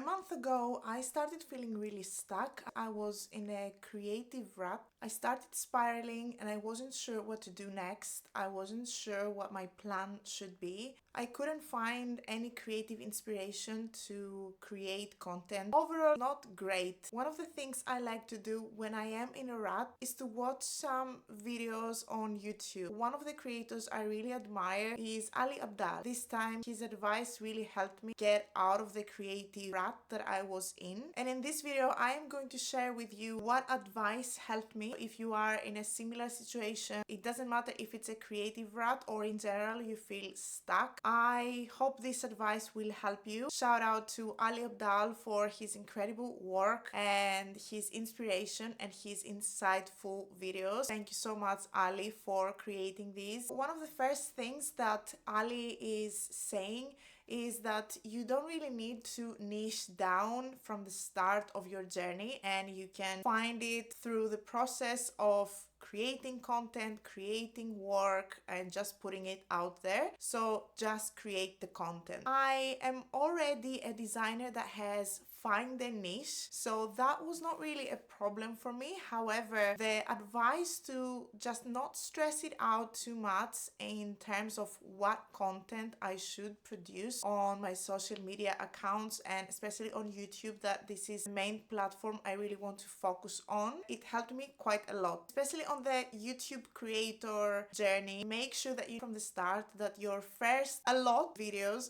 month ago, I started feeling really stuck. I was in a creative rut. I started spiraling and I wasn't sure what to do next. I wasn't sure what my plan should be. I couldn't find any creative inspiration to create content. Overall, not great. One of the things I like to do when I am in a rut is to watch some videos on YouTube. One of the creators I really admire is Abdaal. This time, his advice really helped me get out of the creative rut that I was in. And in this video, I am going to share with you what advice helped me. If you are in a similar situation, it doesn't matter if it's a creative rut or in general you feel stuck. I hope this advice will help you. Shout out to Abdaal for his incredible work and his inspiration and his insightful videos. Thank you so much, Ali, for creating these. One of the first things that Ali is saying is that you don't really need to niche down from the start of your journey, and you can find it through the process of creating content, creating work, and just putting it out there. So just create the content. I am already a designer that has find their niche, so that was not really a problem for me. However, the advice to just not stress it out too much in terms of what content I should produce on my social media accounts, and especially on YouTube, that this is the main platform I really want to focus on. It helped me quite a lot, especially on the YouTube creator journey. Make sure that you from the start that your first videos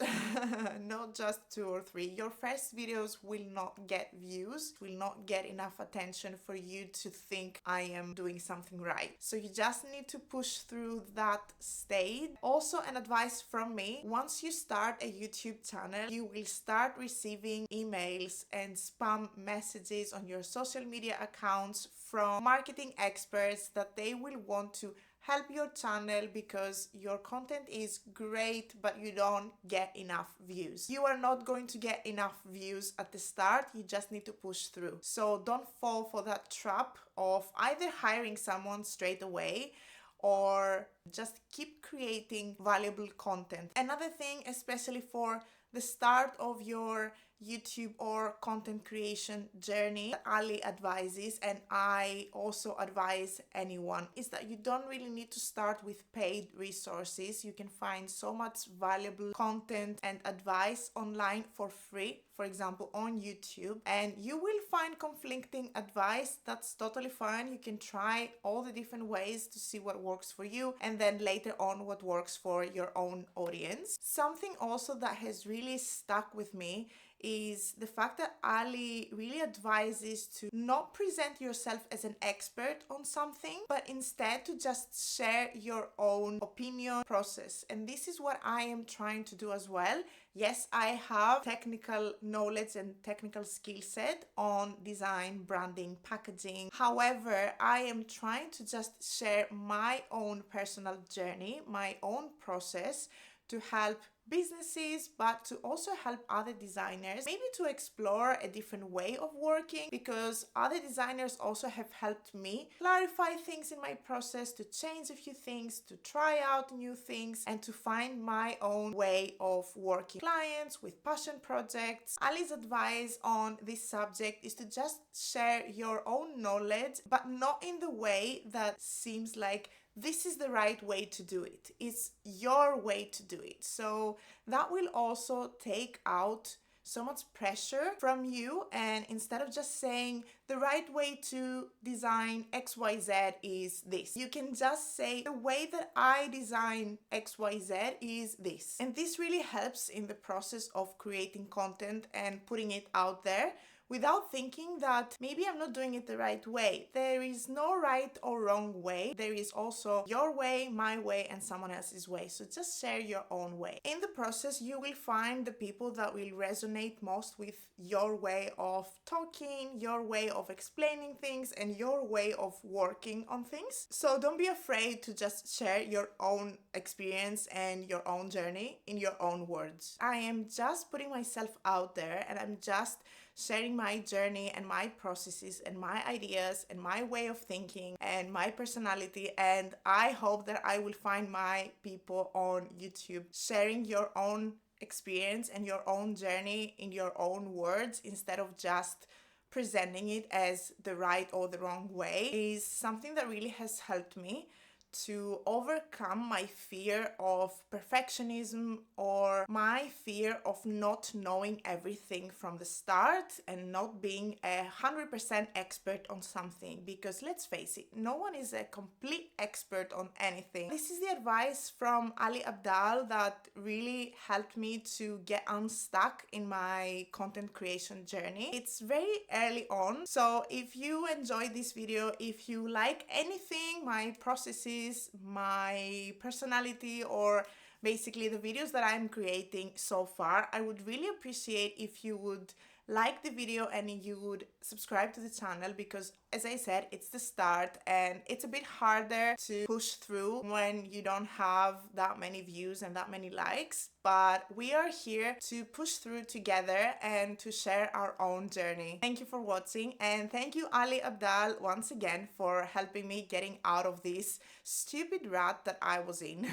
not just 2 or 3, your first videos will not get views, will not get enough attention for you to think I am doing something right. So you just need to push through that stage. Also, an advice from me: once you start a YouTube channel, you will start receiving emails and spam messages on your social media accounts from marketing experts that they will want to help your channel because your content is great but you don't get enough views. You are not going to get enough views at the start. You just need to push through. So don't fall for that trap of either hiring someone straight away or just keep creating valuable content. Another thing, especially for the start of your YouTube or content creation journey, that Ali advises, and I also advise anyone, is that you don't really need to start with paid resources. You can find so much valuable content and advice online for free, for example on YouTube, and you will find conflicting advice. That's totally fine. You can try all the different ways to see what works for you, and then later on what works for your own audience. Something also that has really stuck with me is the fact that Ali really advises to not present yourself as an expert on something, but instead to just share your own opinion process. And this is what I am trying to do as well. Yes, I have technical knowledge and technical skill set on design, branding, packaging. However, I am trying to just share my own personal journey, my own process, to help businesses, but to also help other designers maybe to explore a different way of working, because other designers also have helped me clarify things in my process, to change a few things, to try out new things, and to find my own way of working with clients, with passion projects. Ali's advice on this subject is to just share your own knowledge, but not in the way that seems like this is the right way to do it. It's your way to do it. So that will also take out so much pressure from you, and instead of just saying the right way to design XYZ is this, you can just say the way that I design XYZ is this. And this really helps in the process of creating content and putting it out there, without thinking that maybe I'm not doing it the right way. There is no right or wrong way. There is also your way, my way, and someone else's way. So just share your own way. In the process, you will find the people that will resonate most with your way of talking, your way of explaining things, and your way of working on things. So don't be afraid to just share your own experience and your own journey in your own words. I am just putting myself out there, and I'm just sharing my journey and my processes and my ideas and my way of thinking and my personality, and I hope that I will find my people on YouTube. Sharing your own experience and your own journey in your own words instead of just presenting it as the right or the wrong way is something that really has helped me to overcome my fear of perfectionism or my fear of not knowing everything from the start and not being 100% expert on something, because let's face it, no one is a complete expert on anything. This is the advice from Ali Abdaal that really helped me to get unstuck in my content creation journey. It's very early on, so if you enjoyed this video, if you like anything, my processes, my personality, or basically the videos that I'm creating so far, I would really appreciate if you would like the video and you would subscribe to the channel, because as I said, it's the start and it's a bit harder to push through when you don't have that many views and that many likes, but we are here to push through together and to share our own journey. Thank you for watching, and thank you Ali Abdaal once again for helping me getting out of this stupid rut that I was in.